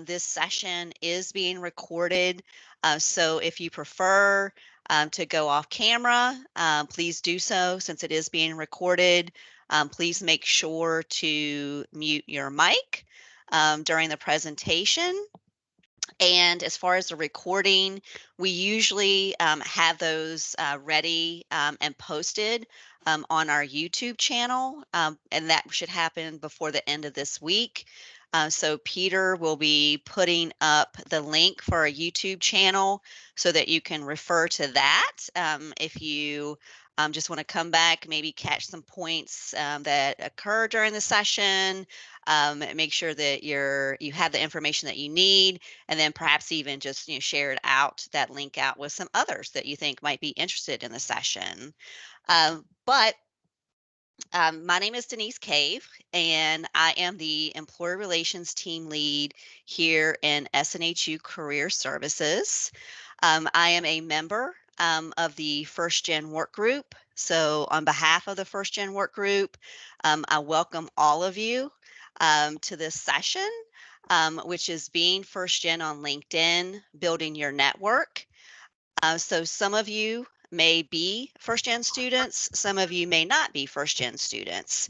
This session is being recorded, so if you prefer to go off camera, please do so since it is being recorded. Please make sure to mute your mic during the presentation. And as far as the recording, we usually have those ready and posted on our YouTube channel, and that should happen before the end of this week. So Peter will be putting up the link for our YouTube channel so that you can refer to that if you just want to come back, maybe catch some points that occur during the session, make sure that you have the information that you need, and then perhaps even just share it out, that link out with some others that you think might be interested in the session. But my name is Denise Cave, and I am the Employer Relations Team Lead here in SNHU Career Services. I am a member of the First Gen Work Group. So on behalf of the First Gen Work Group, I welcome all of you to this session, which is being First Gen on LinkedIn, building your network. So some of you may be first-gen students, some of you may not be first-gen students.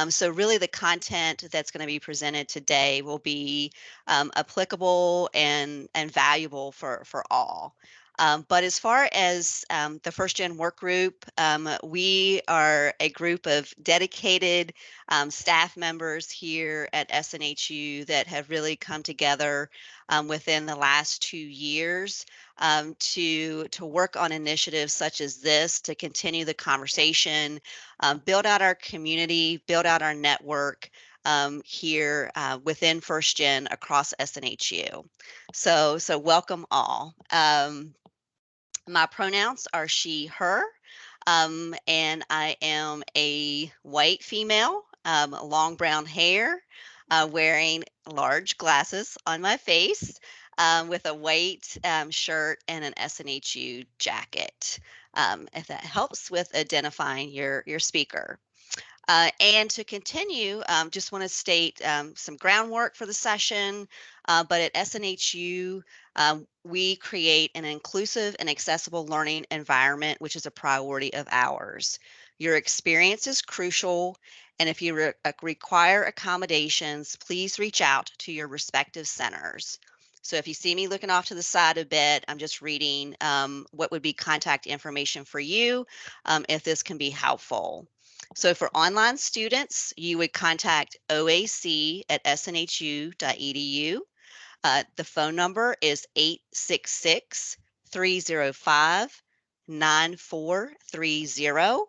So really the content that's going to be presented today will be applicable and valuable for all. But as far as the First Gen Work Group, we are a group of dedicated staff members here at SNHU that have really come together within the last 2 years to work on initiatives such as this to continue the conversation, build out our community, build out our network here within First Gen across SNHU. So welcome all. My pronouns are she, her, and I am a white female, long brown hair, wearing large glasses on my face, with a white shirt and an SNHU jacket, if that helps with identifying your speaker. And to continue, just want to state some groundwork for the session, but at SNHU, we create an inclusive and accessible learning environment, which is a priority of ours. Your experience is crucial, and if you require accommodations, please reach out to your respective centers. So if you see me looking off to the side a bit, I'm just reading what would be contact information for you if this can be helpful. So for online students, you would contact OAC at snhu.edu. The phone number is 866-305-9430.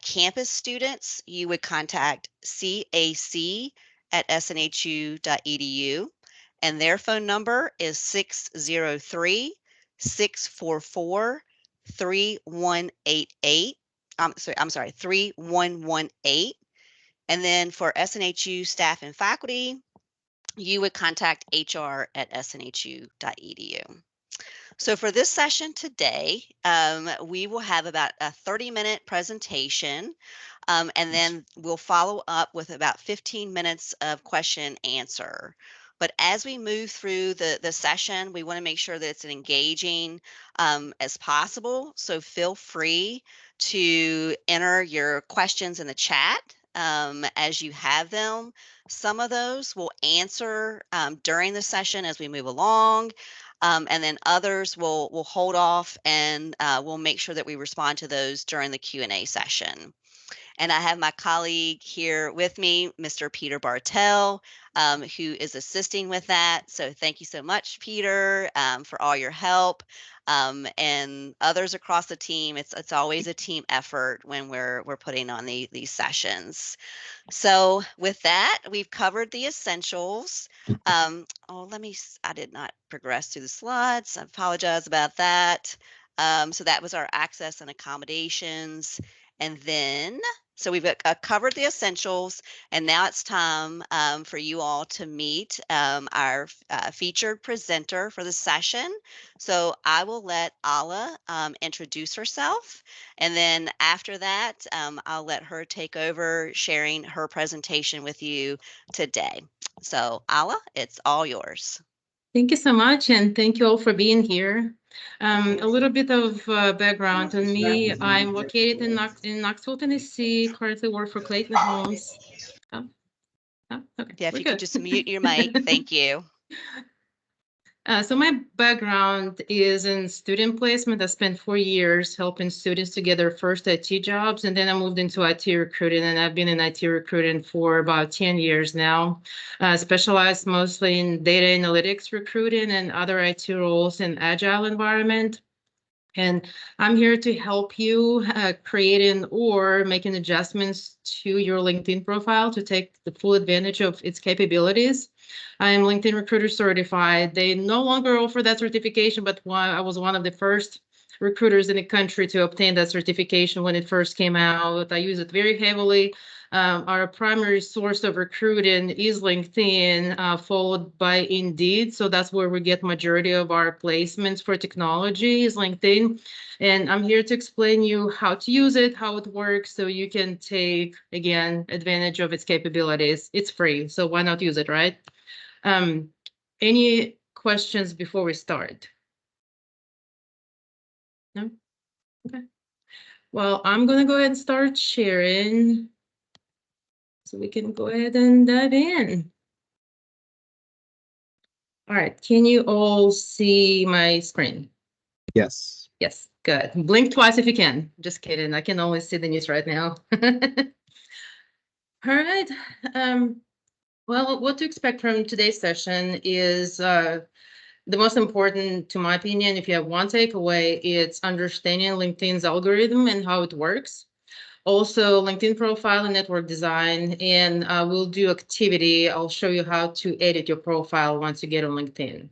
Campus students, you would contact CAC at snhu.edu, and their phone number is 603-644-3188. I'm sorry, 3118. And then for SNHU staff and faculty, you would contact HR at snhu.edu. So for this session today, we will have about a 30-minute presentation, and then we'll follow up with about 15 minutes of question and answer. But as we move through the session, we want to make sure that it's engaging as possible. So feel free to enter your questions in the chat as you have them. Some of those we'll answer during the session as we move along. And then others will hold off, and we'll make sure that we respond to those during the Q&A session. And I have my colleague here with me, Mr. Peter Bartell, who is assisting with that. So thank you so much, Peter, for all your help. And others across the team. It's always a team effort when we're putting on these sessions. So with that, we've covered the essentials. I did not progress through the slides. I apologize about that. So that was our access and accommodations. And then, so we've covered the essentials, and now it's time for you all to meet our featured presenter for the session. So I will let Alla introduce herself, and then after that, I'll let her take over sharing her presentation with you today. So, Alla, it's all yours. Thank you so much, and thank you all for being here. A little bit of background on me. I'm located in Knoxville, Tennessee, currently work for Clayton Homes. Oh, okay, Yeah, if we're you could good. just mute your mic. Thank you. So my background is in student placement. I spent 4 years helping students to get their first IT jobs, and then I moved into IT recruiting, and I've been in IT recruiting for about 10 years now. Specialized mostly in data analytics recruiting and other IT roles in agile environment. And I'm here to help you creating or making adjustments to your LinkedIn profile to take the full advantage of its capabilities. I am LinkedIn Recruiter certified. They no longer offer that certification, but I was one of the first recruiters in the country to obtain that certification when it first came out. I use it very heavily. Our primary source of recruiting is LinkedIn, followed by Indeed. So that's where we get majority of our placements for technology is LinkedIn. And I'm here to explain you how to use it, how it works, so you can take, again, advantage of its capabilities. It's free, so why not use it, right? Um, any questions before we start? No? Okay. Well, I'm gonna go ahead and start sharing so we can go ahead and dive in. All right, can you all see my screen? Yes. Yes, good. Blink twice if you can. Just kidding. I can only see the news right now. All right. Well, what to expect from today's session is the most important, to my opinion, if you have one takeaway, it's understanding LinkedIn's algorithm and how it works. Also, LinkedIn profile and network design, and we'll do activity. I'll show you how to edit your profile once you get on LinkedIn.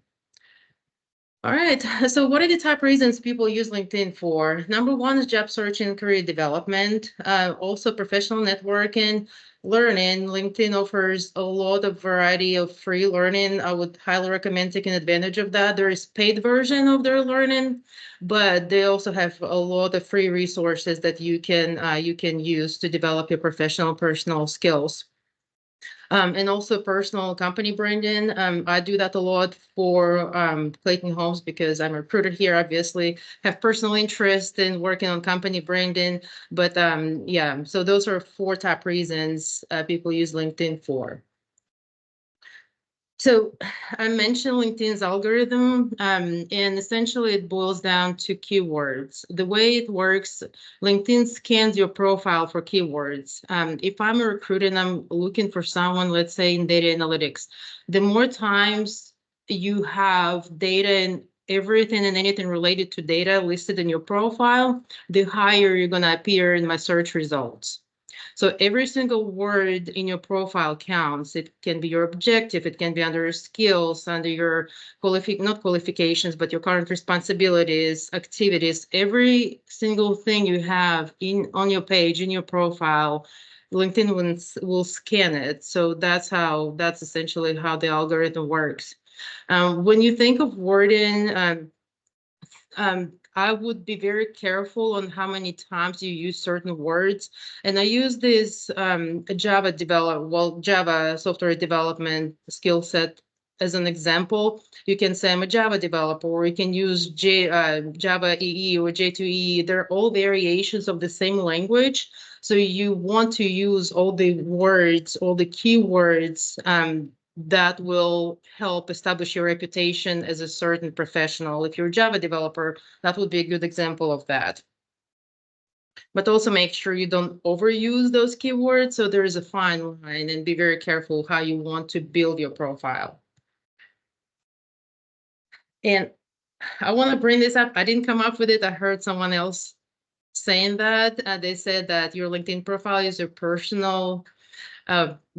All right. So, what are the top reasons people use LinkedIn for? Number one is job search and career development. Also, professional networking, learning. LinkedIn offers a lot of variety of free learning. I would highly recommend taking advantage of that. There is paid version of their learning, but they also have a lot of free resources that you can use to develop your professional personal skills. And also personal company branding. I do that a lot for Clayton Homes because I'm a recruiter here, obviously, have personal interest in working on company branding. But yeah, so those are four top reasons people use LinkedIn for. So I mentioned LinkedIn's algorithm, and essentially it boils down to keywords. The way it works, LinkedIn scans your profile for keywords. If I'm a recruiter and I'm looking for someone, let's say in data analytics, the more times you have data and everything and anything related to data listed in your profile, the higher you're going to appear in my search results. So every single word in your profile counts. It can be your objective. It can be under your skills, under your not qualifications, but your current responsibilities, activities. Every single thing you have in on your page, in your profile, LinkedIn will scan it. So that's essentially how the algorithm works. When you think of wording, I would be very careful on how many times you use certain words. And I use this Java software development skill set as an example. You can say I'm a Java developer, or you can use Java EE or J2E. They're all variations of the same language. So you want to use all the words, all the keywords that will help establish your reputation as a certain professional. If you're a Java developer, that would be a good example of that. But also make sure you don't overuse those keywords. So there is a fine line, and be very careful how you want to build your profile. And I want to bring this up. I didn't come up with it. I heard someone else saying that. They said that your LinkedIn profile is your personal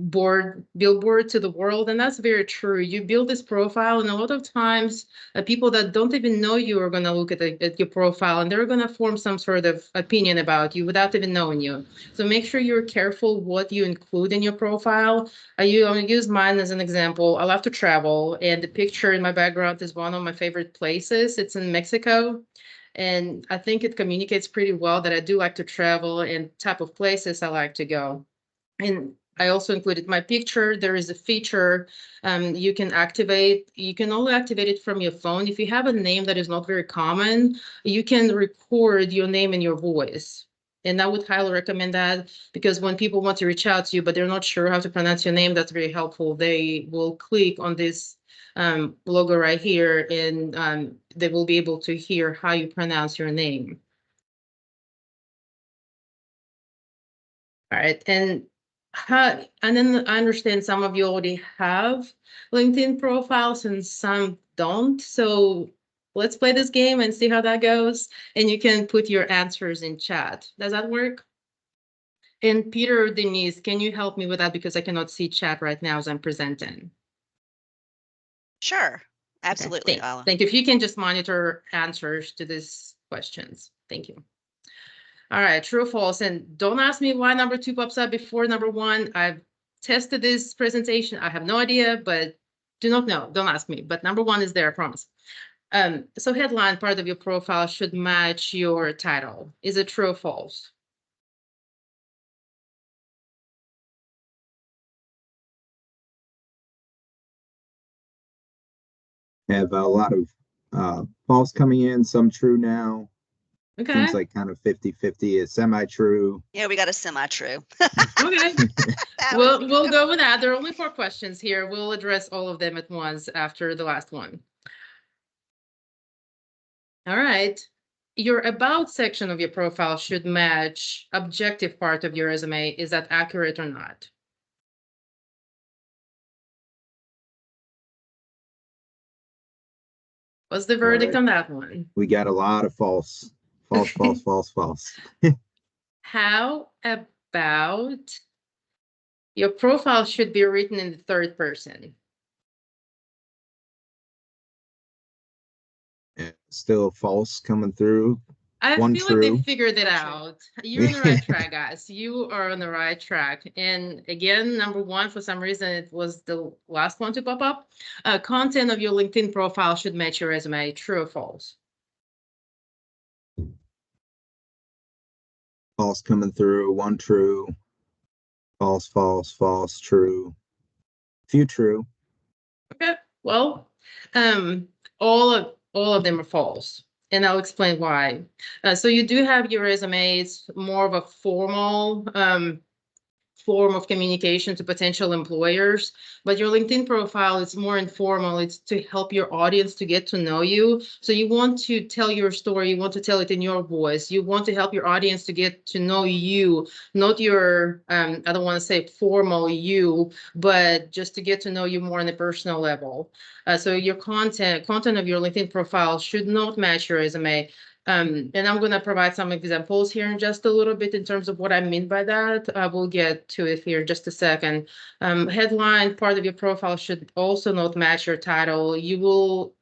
billboard to the world, and that's very true. You build this profile, and a lot of times people that don't even know you are going to look at your profile, and they're going to form some sort of opinion about you without even knowing you. So make sure you're careful what you include in your profile. I'm going to use mine as an example. I love to travel, and the picture in my background is one of my favorite places. It's in Mexico. And I think it communicates pretty well that I do like to travel and type of places I like to go. And I also included my picture. There is a feature you can activate. You can only activate it from your phone. If you have a name that is not very common, you can record your name and your voice. And I would highly recommend that, because when people want to reach out to you, but they're not sure how to pronounce your name, that's very helpful. They will click on this logo right here, and they will be able to hear how you pronounce your name. All right, and then I understand some of you already have LinkedIn profiles and some don't. So let's play this game and see how that goes. And you can put your answers in chat. Does that work? And Peter or Denise, can you help me with that, because I cannot see chat right now as I'm presenting? Sure, Okay, absolutely, Alla. thank you. If you can just monitor answers to these questions. Thank you. All right, true or false. And don't ask me why number 2 pops up before number 1. I've tested this presentation. I have no idea, but do not know. Don't ask me. But number 1 is there, I promise. So headline part of your profile should match your title. Is it true or false? Have a lot of false coming in, some true now. Okay. Seems like kind of 50-50. It's semi-true. Yeah, we got a semi-true. Okay. We'll go with that. There are only 4 questions here. We'll address all of them at once after the last one. All right. Your about section of your profile should match objective part of your resume. Is that accurate or not? What's the verdict on that one? We got a lot of false. False. How about your profile should be written in the third person? Still false coming through. I One feel like they true. figured it out. You're on the right track, guys. You are on the right track. And again, number 1, for some reason, it was the last one to pop up. Content of your LinkedIn profile should match your resume. True or false? False coming through. One true. False, true. Few true. Okay. Well, all of them are false, and I'll explain why. So you do have your resume. It's more of a formal form of communication to potential employers, but your LinkedIn profile is more informal. It's to help your audience to get to know you. So you want to tell your story, you want to tell it in your voice, you want to help your audience to get to know you, not your I don't want to say formal you, but just to get to know you more on a personal level. So your content of your LinkedIn profile should not match your resume. And I'm going to provide some examples here in just a little bit in terms of what I mean by that. I will get to it here in just a second. Headline part of your profile should also not match your title. You will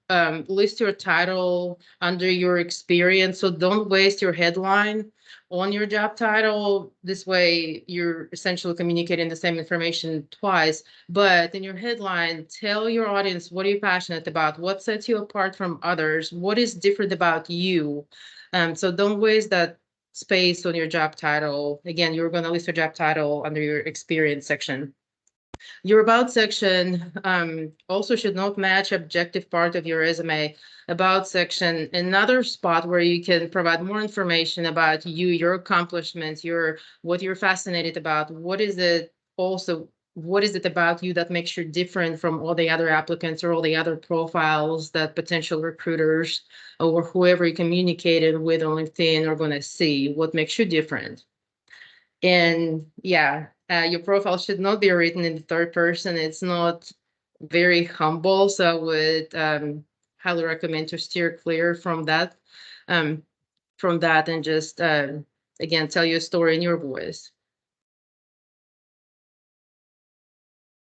list your title under your experience, so don't waste your headline on your job title. This way, you're essentially communicating the same information twice. But in your headline, tell your audience what you're passionate about, what sets you apart from others, what is different about you. So don't waste that space on your job title. Again, you're going to list your job title under your experience section. Your about section also should not match objective part of your resume. About section, another spot where you can provide more information about you, your accomplishments, what you're fascinated about. What is it about you that makes you different from all the other applicants or all the other profiles that potential recruiters or whoever you communicated with on LinkedIn are going to see? What makes you different? And yeah, your profile should not be written in the third person. It's not very humble, so I would highly recommend to steer clear from that. And just again tell your story in your voice.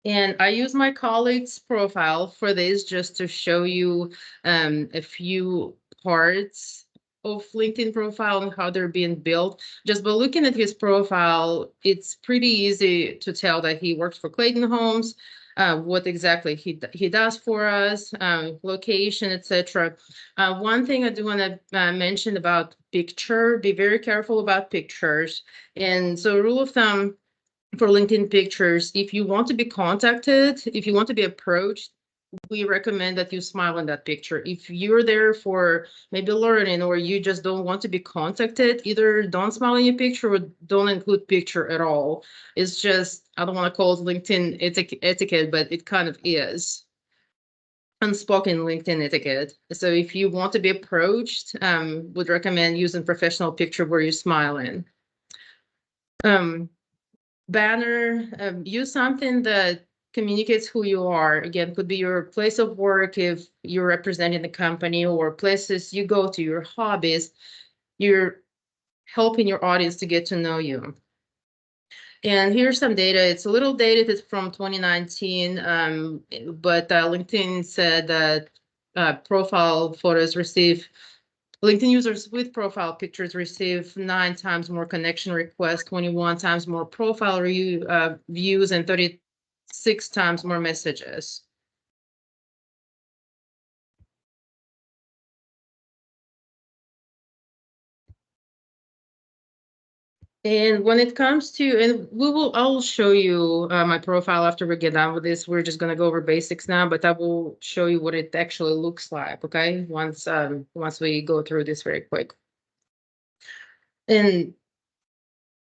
And I use my colleague's profile for this just to show you a few parts of LinkedIn profile and how they're being built. Just by looking at his profile, it's pretty easy to tell that he works for Clayton Homes, what exactly he does for us, location, etc. One thing I do want to mention about picture, be very careful about pictures. And so rule of thumb, for LinkedIn pictures, if you want to be contacted, if you want to be approached, we recommend that you smile in that picture. If you're there for maybe learning or you just don't want to be contacted, either don't smile in your picture or don't include picture at all. It's just, I don't want to call it LinkedIn etiquette, but it kind of is unspoken LinkedIn etiquette. So if you want to be approached, would recommend using professional picture where you're smiling. Banner, use something that communicates who you are. Again, could be your place of work if you're representing the company, or places you go to, your hobbies. You're helping your audience to get to know you. And here's some data. It's a little dated. It's from 2019, but LinkedIn said that profile photos receive LinkedIn users with profile pictures receive 9 times more connection requests, 21 times more profile views, and 36 times more messages. And when it comes to, and I'll show you my profile after we get done with this. We're just gonna go over basics now, but I will show you what it actually looks like, okay? Once we go through this very quick. And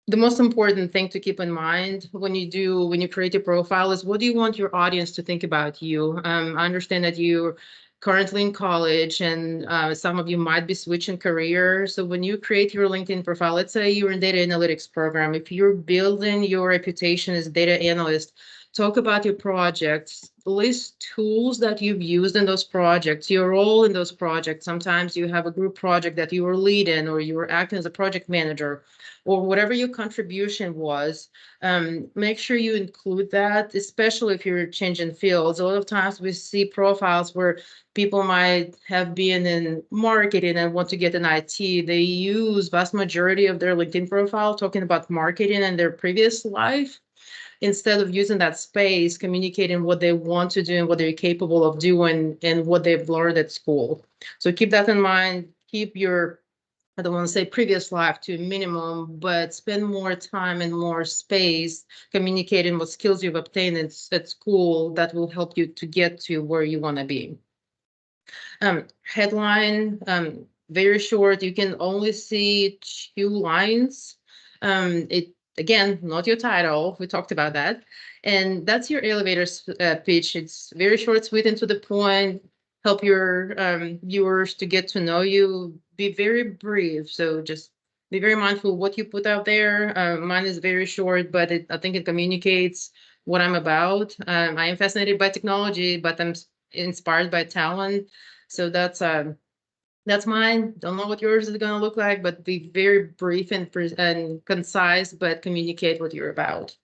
the most important thing to keep in mind when you create a profile is, what do you want your audience to think about you? I understand that you're currently in college, and some of you might be switching careers. So when you create your LinkedIn profile, let's say you're in data analytics program, if you're building your reputation as a data analyst, talk about your projects, list tools that you've used in those projects, your role in those projects. Sometimes you have a group project that you were leading, or you were acting as a project manager, or whatever your contribution was. Make sure you include that, especially if you're changing fields. A lot of times we see profiles where people might have been in marketing and want to get an IT. They use vast majority of their LinkedIn profile talking about marketing and their previous life, instead of using that space, communicating what they want to do and what they're capable of doing and what they've learned at school. So keep that in mind. Keep your, I don't want to say previous life to a minimum, but spend more time and more space communicating what skills you've obtained at school that will help you to get to where you want to be. Headline, very short. You can only see 2 lines. It again, not your title. We talked about that. And that's your elevator pitch. It's very short, sweet, and to the point. Help your viewers to get to know you. Be very brief. So just be very mindful what you put out there. Mine is very short, but I think it communicates what I'm about. I am fascinated by technology, but I'm inspired by talent. So that's mine. Don't know what yours is going to look like, but be very brief and concise, but communicate what you're about.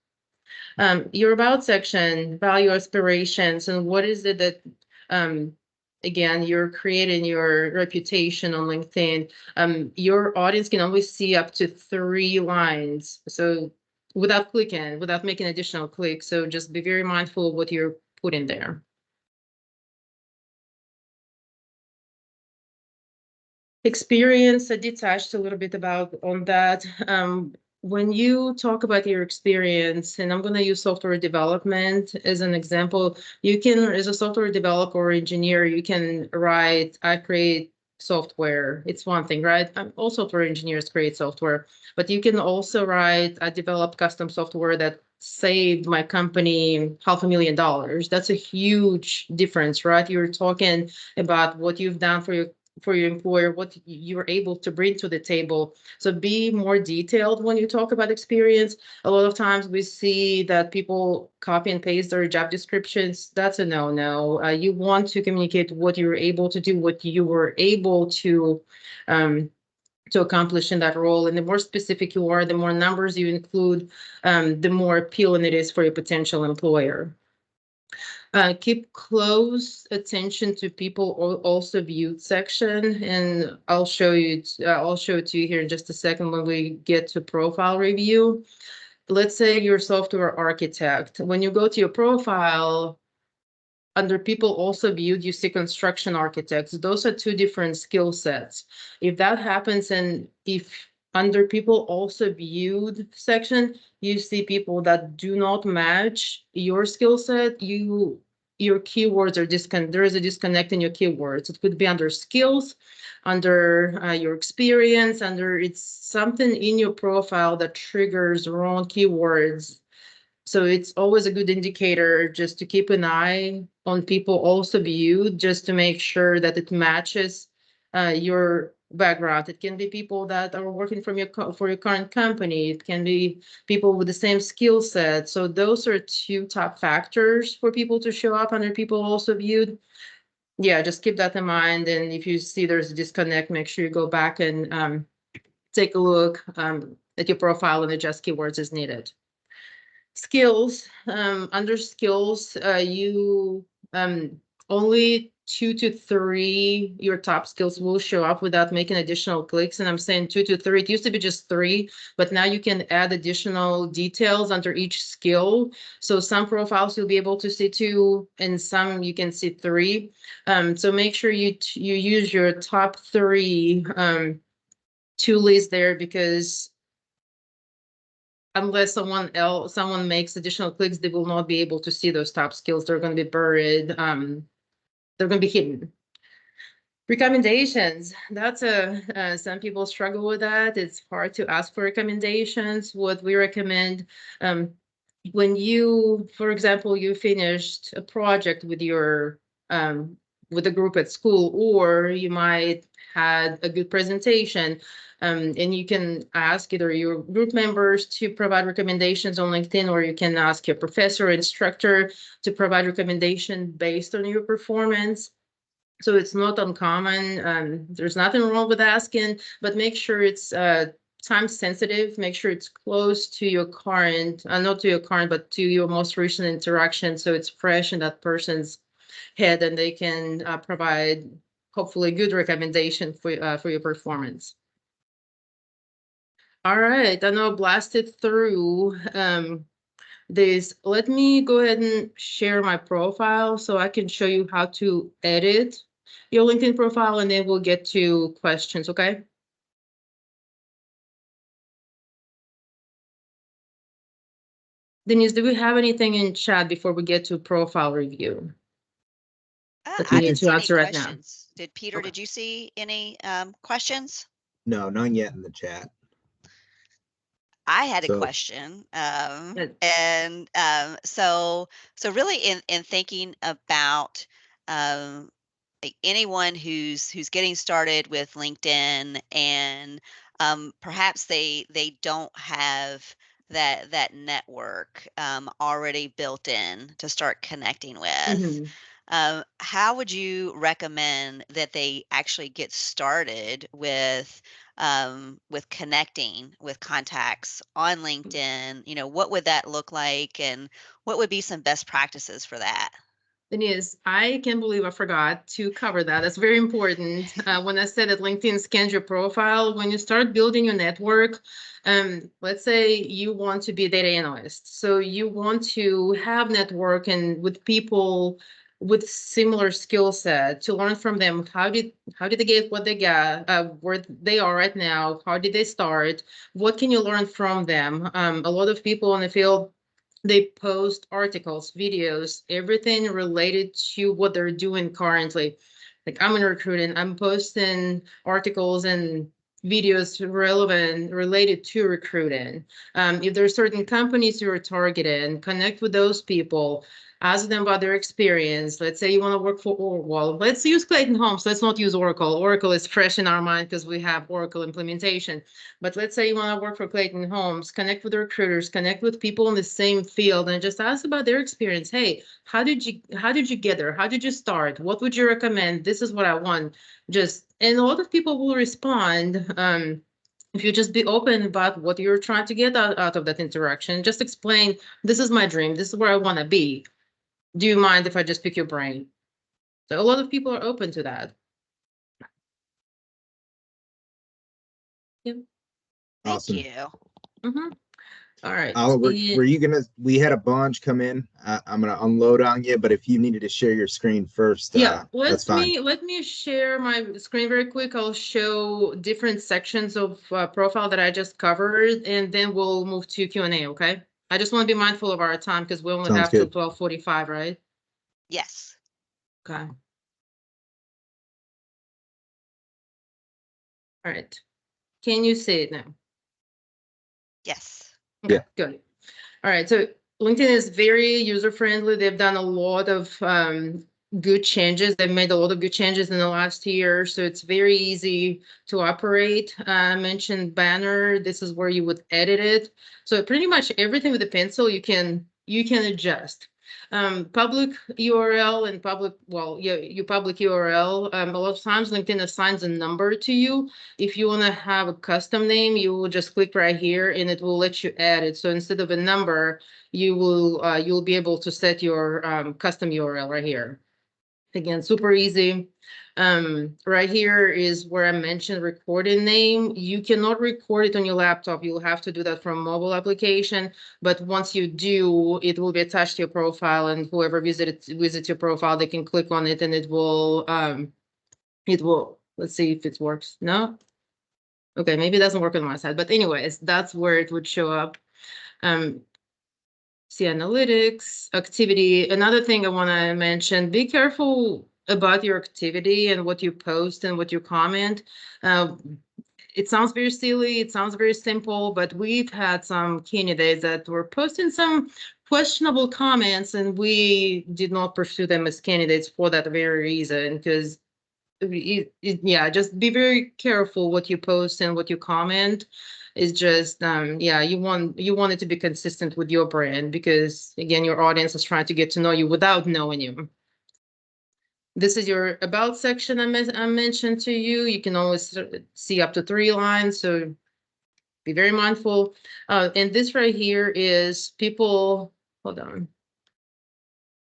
Your about section, value, aspirations, and what is it that, again, you're creating your reputation on LinkedIn. Your audience can only see up to 3 lines. So without making additional clicks. So just be very mindful of what you're putting there. Experience, I detached a little bit about on that. When you talk about your experience, and I'm going to use software development as an example, you can, as a software developer or engineer, you can write, I create software. It's one thing, right? All software engineers create software, but you can also write, I developed custom software that saved my company $500,000. That's a huge difference, right? You're talking about what you've done for your employer, what you're able to bring to the table. So be more detailed when you talk about experience. A lot of times we see that people copy and paste their job descriptions. That's a no-no. You want to communicate what you're able to do, what you were able to accomplish in that role. And the more specific you are, the more numbers you include, the more appealing it is for your potential employer. Keep close attention to people also viewed section, and I'll show it to you here in just a second when we get to profile review. Let's say you're a software architect. When you go to your profile, under people also viewed, you see construction architects. Those are 2 different skill sets. If that happens, and if under people also viewed section, you see people that do not match your skill set. Your keywords are there is a disconnect in your keywords. It could be under skills, under your experience, under it's something in your profile that triggers wrong keywords. So it's always a good indicator just to keep an eye on people also viewed, just to make sure that it matches your background. It can be people that are working from for your current company. It can be people with the same skill set. So those are two top factors for people to show up under people also viewed. Yeah, just keep that in mind. And if you see there's a disconnect, make sure you go back and take a look at your profile and adjust keywords as needed. Skills, under skills, you only 2 to 3 your top skills will show up without making additional clicks. And I'm saying 2 to 3. It used to be just 3, but now you can add additional details under each skill. So some profiles you'll be able to see 2, and some you can see 3. So make sure you use your top 3 to list there, because unless someone makes additional clicks, they will not be able to see those top skills. They're going to be buried. They're going to be hidden. Recommendations. That's some people struggle with that. It's hard to ask for recommendations. What we recommend, when you, for example, you finished a project with your with a group at school, or you might had a good presentation, and you can ask either your group members to provide recommendations on LinkedIn, or you can ask your professor or instructor to provide recommendation based on your performance. So it's not uncommon. There's nothing wrong with asking, but make sure it's time sensitive. Make sure it's close to your current, not to your current, but to your most recent interaction. So it's fresh in that person's head, and they can provide hopefully good recommendation for your performance. All right, I know I blasted through this. Let me go ahead and share my profile so I can show you how to edit your LinkedIn profile, and then we'll get to questions, okay? Denise, do we have anything in chat before we get to profile review? That we I need didn't to see any answer right now. questions. Did Peter, Okay. did you see any questions? No, none yet in the chat. I had a So- question, Good. and so really in thinking about like anyone who's getting started with LinkedIn, and perhaps they don't have that network already built in to start connecting with. Mhm. How would you recommend that they actually get started with connecting with contacts on LinkedIn? You know, what would that look like, and what would be some best practices for that? Denise, I can't believe I forgot to cover that. That's very important. When I said that LinkedIn scans your profile, when you start building your network, let's say you want to be a data analyst. So you want to have network and with people with similar skill set to learn from them. How did they get what they got, where they are right now? How did they start? What can you learn from them? A lot of people in the field, they post articles, videos, everything related to what they're doing currently. Like I'm in recruiting, I'm posting articles and videos related to recruiting. If there's certain companies you're targeting, connect with those people, ask them about their experience. Let's say you want to work for Oracle. Well, let's use Clayton Homes. Let's not use Oracle. Oracle is fresh in our mind because we have Oracle implementation. But let's say you want to work for Clayton Homes, connect with the recruiters, connect with people in the same field, and just ask about their experience. Hey, how did you get there? How did you start? What would you recommend? This is what I want. And a lot of people will respond. If you just be open about what you're trying to get out of that interaction, just explain, this is my dream, this is where I want to be. Do you mind if I just pick your brain? So a lot of people are open to that. Yeah. Thank Awesome. you. Mm-hmm. All right. Alla, were you gonna? We had a bunch come in. I'm gonna unload on you, but if you needed to share your screen first, Yeah, that's fine. let me share my screen very quick. I'll show different sections of profile that I just covered, and then we'll move to Q&A, okay? I just want to be mindful of our time because we only Sounds have till good. 12:45, right? Yes. Okay. All right. Can you see it now? Yes. Okay, Yeah. good. All right, so LinkedIn is very user-friendly. They've done a lot of good changes. They've made a lot of good changes in the last year, so it's very easy to operate. I mentioned banner. This is where you would edit it. So pretty much everything with a pencil you can adjust. Public URL and public, well, yeah, your public URL. A lot of times LinkedIn assigns a number to you. If you want to have a custom name, you will just click right here and it will let you add it. So instead of a number, you'll be able to set your custom URL right here. Again, super easy. Right here is where I mentioned recording name. You cannot record it on your laptop. You'll have to do that from a mobile application. But once you do, it will be attached to your profile, and whoever visits your profile, they can click on it, and it will. Let's see if it works. No. Okay, maybe it doesn't work on my side, but anyways, that's where it would show up. See analytics, activity. Another thing I want to mention, be careful about your activity and what you post and what you comment. It sounds very silly, it sounds very simple, but we've had some candidates that were posting some questionable comments and we did not pursue them as candidates for that very reason, because yeah, just be very careful what you post and what you comment. Is just yeah, you want it to be consistent with your brand, because again, your audience is trying to get to know you without knowing you. This is your about section I mentioned to you. You can always see up to 3 lines, so be very mindful. And this right here is people, hold on.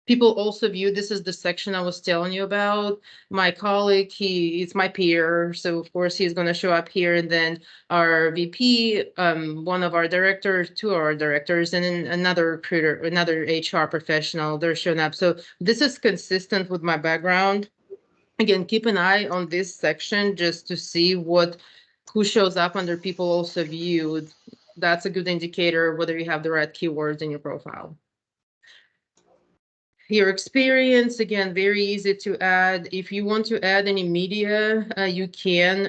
People also view, this is the section I was telling you about. My colleague, he's my peer, so of course he's going to show up here, and then our VP, one of our directors, 2 of our directors, and then another recruiter, another HR professional, they're showing up. So this is consistent with my background. Again, keep an eye on this section just to see who shows up under people also viewed. That's a good indicator whether you have the right keywords in your profile. Your experience, again, very easy to add. If you want to add any media, you can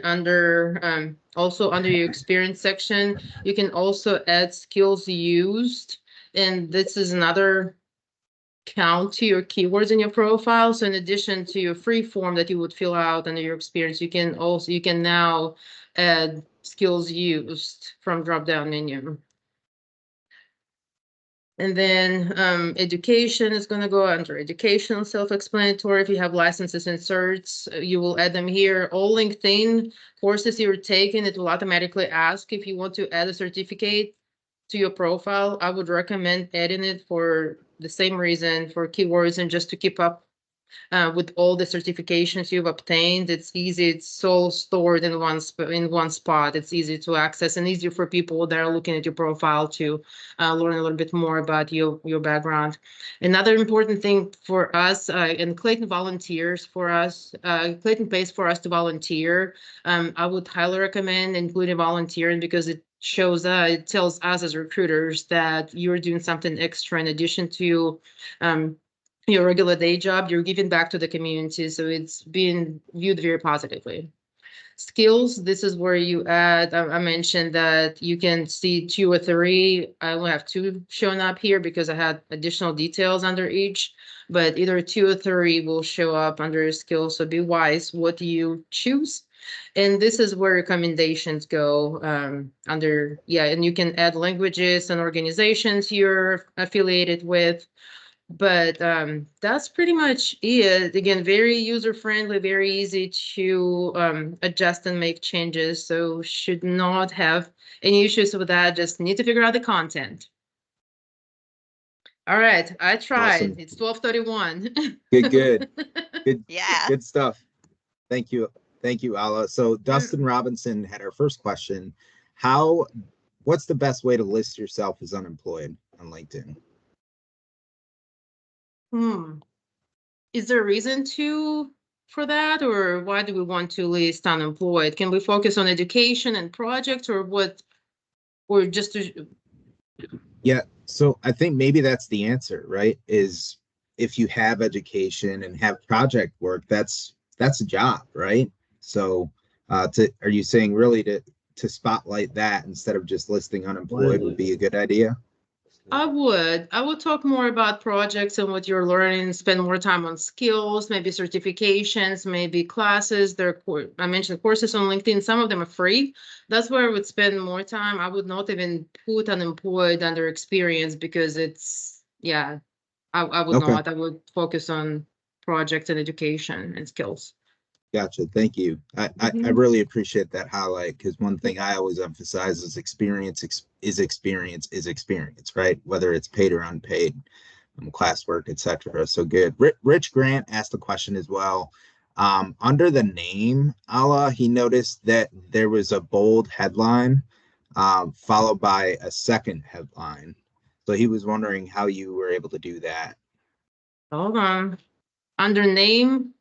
also under your experience section. You can also add skills used, and this is another count to your keywords in your profile. So in addition to your free form that you would fill out under your experience, you can now add skills used from drop down menu. And then education is going to go under educational, self-explanatory. If you have licenses and certs, you will add them here. All LinkedIn courses you're taking, it will automatically ask if you want to add a certificate to your profile. I would recommend adding it for the same reason, for keywords and just to keep up with all the certifications you've obtained. It's easy. It's all stored in one spot. It's easy to access and easier for people that are looking at your profile to learn a little bit more about your background. Another important thing for us, and Clayton volunteers for us. Clayton pays for us to volunteer. I would highly recommend including volunteering, because it tells us as recruiters that you're doing something extra in addition to your regular day job. You're giving back to the community, so it's being viewed very positively. Skills, this is where you add, I mentioned that you can see 2 or 3. I only have 2 showing up here because I had additional details under each, but either 2 or 3 will show up under skills. So be wise what you choose. And this is where recommendations go under, yeah, and you can add languages and organizations you're affiliated with. But that's pretty much it. Again, very user friendly, very easy to adjust and make changes. So should not have any issues with that. Just need to figure out the content. All right, I tried. Awesome. It's 12:31. Good. Yeah. Good stuff. Thank you, Alla. So Dustin Robinson had our first question. How what's the best way to list yourself as unemployed on LinkedIn? Is there a reason for that, or why do we want to list unemployed? Can we focus on education and projects, or what, or just to? Yeah, so I think maybe that's the answer, right? Is if you have education and have project work, that's a job, right? So are you saying really to spotlight that instead of just listing unemployed would be a good idea? I would talk more about projects and what you're learning, spend more time on skills, maybe certifications, maybe classes. I mentioned courses on LinkedIn. Some of them are free. That's where I would spend more time. I would not even put unemployed under experience because I would Okay. not. I would focus on projects and education and skills. Gotcha. Thank you. I really appreciate that highlight because one thing I always emphasize is experience, right? Whether it's paid or unpaid, classwork, etc. So good. Rich Grant asked a question as well. Under the name Alla, he noticed that there was a bold headline followed by a second headline. So he was wondering how you were able to do that. Hold on. Under name,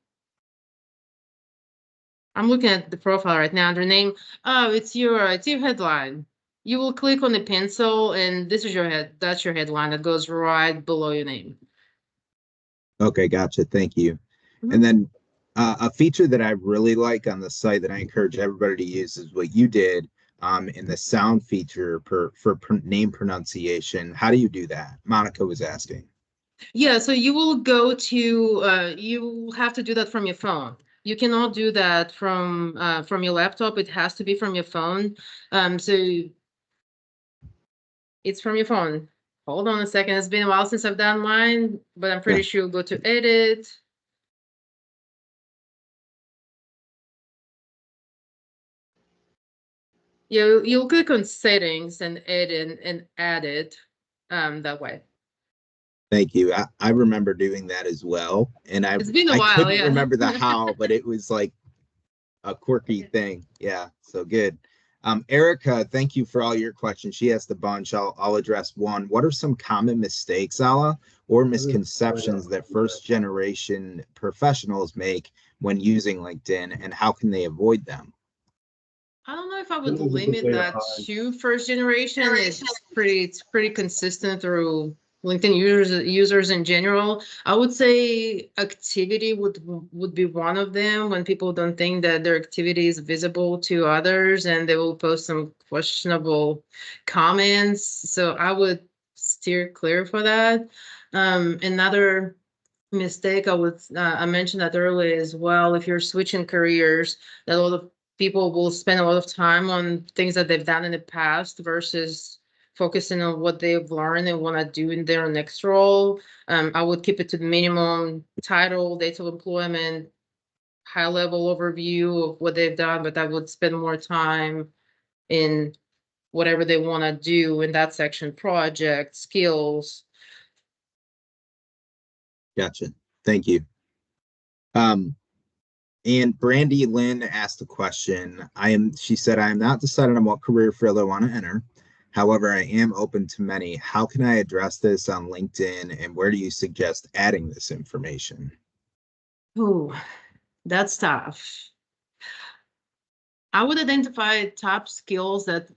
I'm looking at the profile right now. Under name, oh, it's your headline. You will click on the pencil, and this is your head. That's your headline that goes right below your name. Okay, gotcha. Thank you. And then a feature that I really like on the site that I encourage everybody to use is what you did in the sound feature for name pronunciation. How do you do that? Monica was asking. Yeah, so you will go to you have to do that from your phone. You cannot do that from your laptop. It has to be from your phone. So it's from your phone. Hold on a second. It's been a while since I've done mine, but I'm pretty sure you'll go to edit. You'll click on settings and edit and add it that way. Thank you. I remember doing that as well. And It's been a I while, couldn't yeah. remember the how, but it was like a quirky thing. Yeah, so good. Erica, thank you for all your questions. She asked a bunch. I'll address one. What are some common mistakes, Alla, or misconceptions that first generation professionals make when using LinkedIn, and how can they avoid them? I don't know if I would limit that to first generation. It's pretty consistent through LinkedIn users in general. I would say activity would be one of them, when people don't think that their activity is visible to others and they will post some questionable comments. So I would steer clear for that. Another mistake I mentioned that earlier as well. If you're switching careers, that a lot of people will spend a lot of time on things that they've done in the past versus focusing on what they've learned and want to do in their next role. I would keep it to the minimum: title, date of employment, high level overview of what they've done, but I would spend more time in whatever they want to do in that section: project, skills. Gotcha. Thank you. And Brandy Lynn asked a question. She said, I am not decided on what career field I want to enter. However, I am open to many. How can I address this on LinkedIn, and where do you suggest adding this information? Oh, that's tough. I would identify top skills that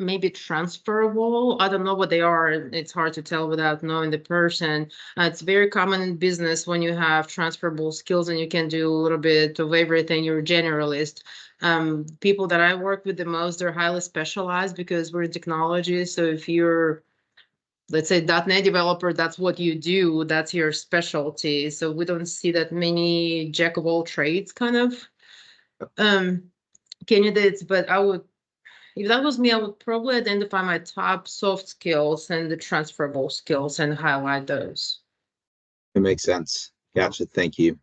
may be transferable. I don't know what they are. It's hard to tell without knowing the person. It's very common in business when you have transferable skills and you can do a little bit of everything. You're a generalist. People that I work with the most, they're highly specialized because we're in technology. So if you're, let's say, .NET developer, that's what you do. That's your specialty. So we don't see that many jack of all trades kind of candidates, but if that was me, I would probably identify my top soft skills and the transferable skills and highlight those. It makes sense. Gotcha. Thank you.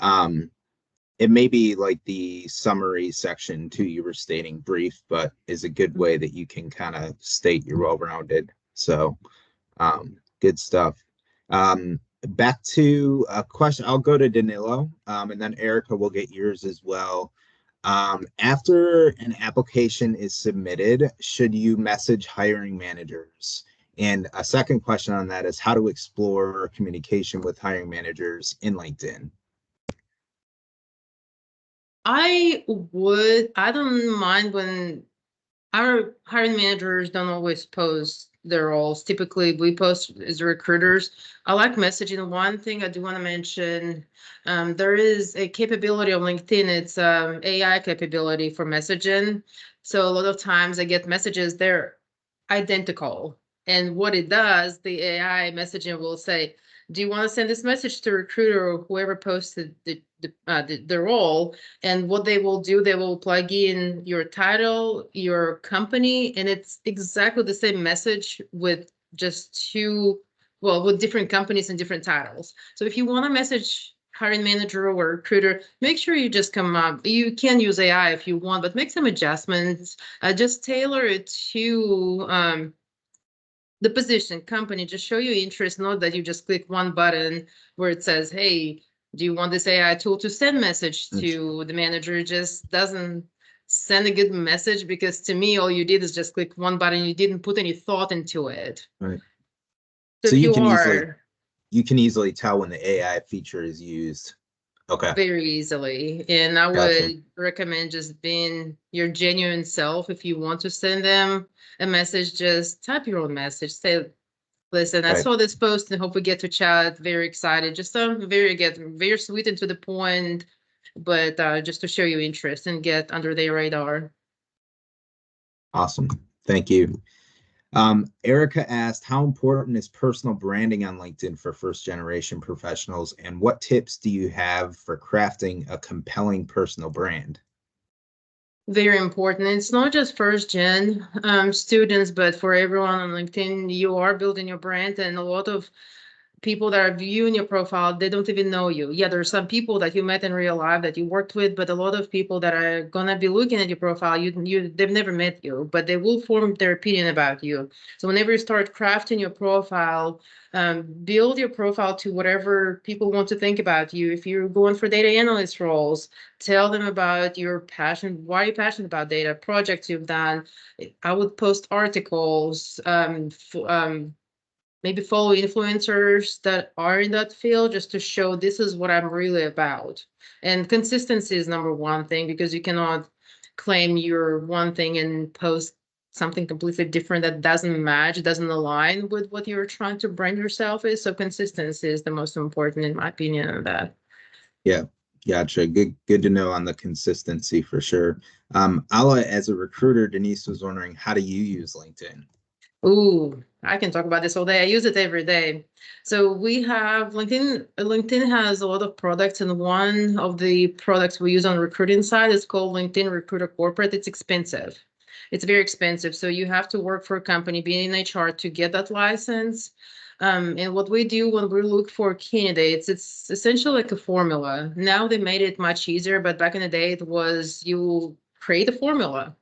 It may be like the summary section too, you were stating brief, but is a good way that you can kind of state you're well-rounded. So good stuff. Back to a question. I'll go to Danilo, and then Erica will get yours as well. After an application is submitted, should you message hiring managers? And a second question on that is how to explore communication with hiring managers in LinkedIn. I don't mind when our hiring managers don't always post their roles. Typically, we post as recruiters. I like messaging. One thing I do want to mention, there is a capability on LinkedIn. It's AI capability for messaging. So a lot of times I get messages, they're identical. And what it does, the AI messaging will say, do you want to send this message to recruiter or whoever posted the role? And what they will do, they will plug in your title, your company, and it's exactly the same message with just with different companies and different titles. So if you want to message hiring manager or recruiter, make sure you just come up. You can use AI if you want, but make some adjustments. Just tailor it to the position, company. Just show your interest, not that you just click one button where it says, hey, do you want this AI tool to send message to the manager? It just doesn't send a good message, because to me, all you did is just click one button. You didn't put any thought into it. Right. So So if you you can are easily tell when the AI feature is used. Okay. very easily, and I Gotcha. would recommend just being your genuine self. If you want to send them a message, just type your own message. Say, listen, I Right. saw this post and hope we get to chat. Very excited. Just very sweet and to the point, but just to show you interest and get under their radar. Awesome. Thank you. Erica asked, how important is personal branding on LinkedIn for first generation professionals? And what tips do you have for crafting a compelling personal brand? Very important. It's not just first gen students, but for everyone on LinkedIn, you are building your brand, and a lot of people that are viewing your profile, they don't even know you. Yeah, there's some people that you met in real life that you worked with, but a lot of people that are gonna be looking at your profile, they've never met you, but they will form their opinion about you. So whenever you start crafting your profile, build your profile to whatever people want to think about you. If you're going for data analyst roles, tell them about your passion. Why are you passionate about data? Projects you've done. I would post articles, maybe follow influencers that are in that field, just to show this is what I'm really about. And consistency is number one thing, because you cannot claim you're one thing and post something completely different that doesn't match, doesn't align with what you're trying to brand yourself is. So consistency is the most important, in my opinion, on that. Yeah, gotcha. Good to know on the consistency for sure. Alla, as a recruiter, Denise was wondering, how do you use LinkedIn? Ooh, I can talk about this all day. I use it every day. So we have LinkedIn. LinkedIn has a lot of products, and one of the products we use on the recruiting side is called LinkedIn Recruiter Corporate. It's expensive. It's very expensive. So you have to work for a company, be in HR to get that license. And what we do when we look for candidates, it's essentially like a formula. Now they made it much easier, but back in the day, it was you create a formula.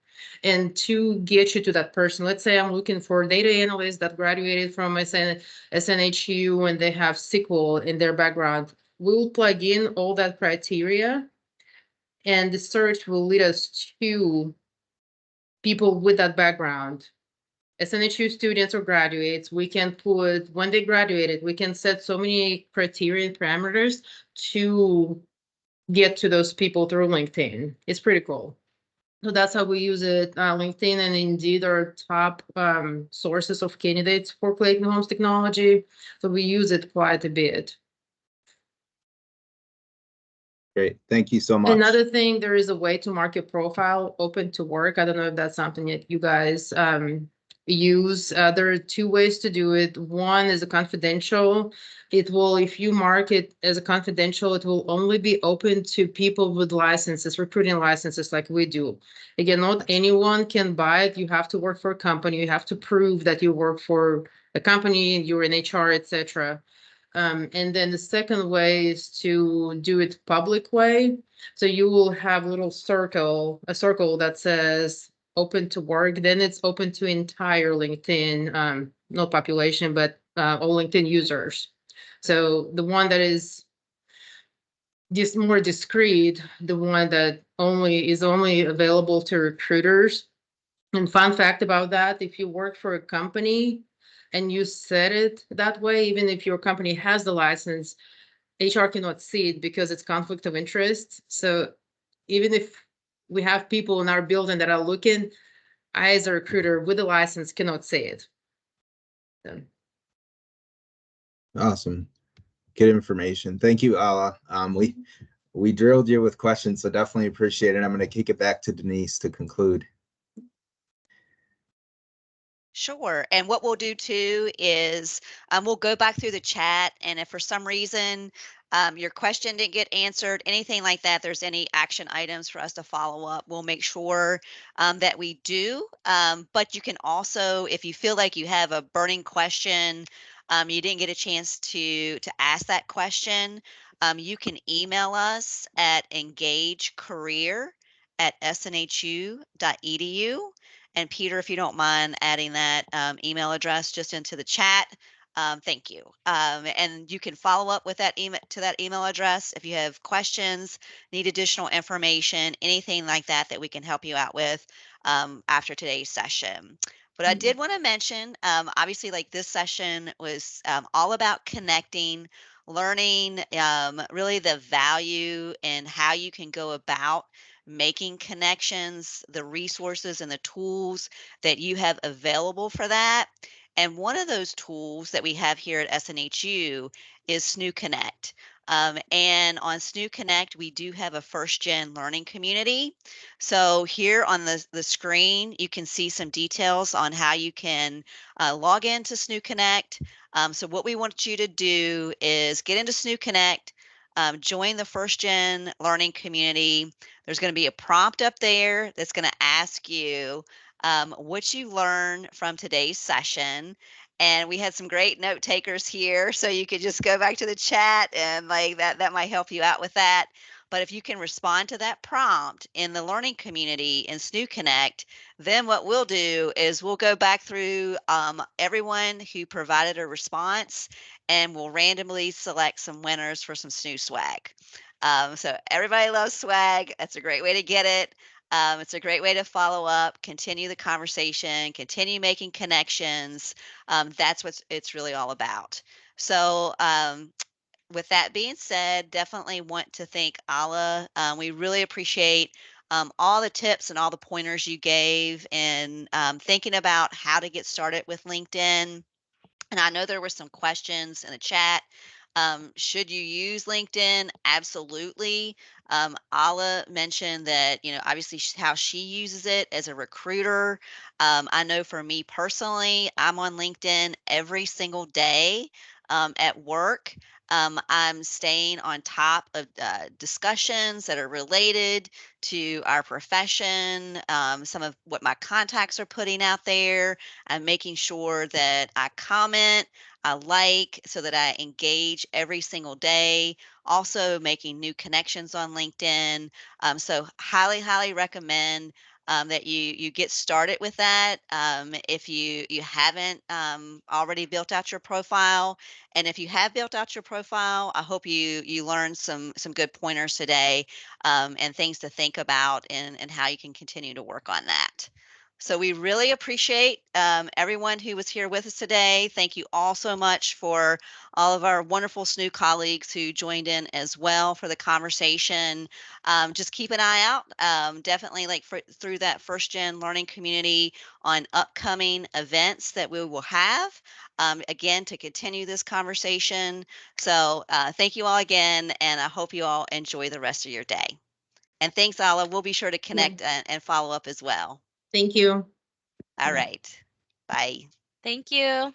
And to get you to that person, let's say I'm looking for data analysts that graduated from SNHU and they have SQL in their background. We'll plug in all that criteria, and the search will lead us to people with that background. SNHU students or graduates, we can put, when they graduated, we can set so many criteria and parameters to get to those people through LinkedIn. It's pretty cool. So that's how we use it. LinkedIn and Indeed are top sources of candidates for Clayton Homes technology. So we use it quite a bit. Great. Thank you so much. Another thing, there is a way to mark your profile open to work. I don't know if that's something that you guys use. There are two ways to do it. One is a confidential. It will, if you mark it as a confidential, it will only be open to people with licenses, recruiting licenses like we do. Again, not anyone can buy it. You have to work for a company. You have to prove that you work for a company, you're in HR, etc. And then the second way is to do it public way. So you will have a little circle, a circle that says open to work. Then it's open to entire LinkedIn, not population, but all LinkedIn users. So the one that is just more discreet, the one that is only available to recruiters. And fun fact about that, if you work for a company and you set it that way, even if your company has the license, HR cannot see it because it's conflict of interest. So even if we have people in our building that are looking, I, as a recruiter with a license, cannot see it. So. Awesome. Good information. Thank you, Alla. We drilled you with questions, so definitely appreciate it. I'm going to kick it back to Denise to conclude. Sure. And what we'll do too is we'll go back through the chat. And if for some reason your question didn't get answered, anything like that, there's any action items for us to follow up, we'll make sure that we do. But you can also, if you feel like you have a burning question, you didn't get a chance to ask that question, you can email us at engagecareer@snhu.edu. And Peter, if you don't mind adding that email address just into the chat, thank you. And you can follow up with that email address if you have questions, need additional information, anything like that that we can help you out with after today's session. But I did want to mention, obviously, like this session was all about connecting, learning really the value and how you can go about making connections, the resources and the tools that you have available for that. And one of those tools that we have here at SNHU is SNU Connect. And on SNU Connect, we do have a first gen learning community. So here on the screen, you can see some details on how you can log into SNU Connect. So what we want you to do is get into SNU Connect, join the first gen learning community. There's going to be a prompt up there that's going to ask you what you learned from today's session. And we had some great note takers here, so you could just go back to the chat and like that might help you out with that. But if you can respond to that prompt in the learning community in SNU Connect, then what we'll do is we'll go back through everyone who provided a response, and we'll randomly select some winners for some SNU swag. So everybody loves swag. That's a great way to get it. It's a great way to follow up, continue the conversation, continue making connections. That's what it's really all about. So with that being said, definitely want to thank Alla. We really appreciate all the tips and all the pointers you gave in thinking about how to get started with LinkedIn. And I know there were some questions in the chat. Should you use LinkedIn? Absolutely. Ala mentioned that, obviously how she uses it as a recruiter. I know for me personally, I'm on LinkedIn every single day at work. I'm staying on top of discussions that are related to our profession, some of what my contacts are putting out there. I'm making sure that I comment, I like, so that I engage every single day. Also, making new connections on LinkedIn. So, highly recommend that you get started with that if you haven't already built out your profile. And if you have built out your profile, I hope you learned some good pointers today and things to think about and how you can continue to work on that. So we really appreciate everyone who was here with us today. Thank you all so much for all of our wonderful SNU colleagues who joined in as well for the conversation. Just keep an eye out, definitely through that first gen learning community on upcoming events that we will have, again, to continue this conversation. So thank you all again, and I hope you all enjoy the rest of your day. And thanks, Alla. We'll be sure to connect and follow up as well. Thank you. All right. Bye. Thank you.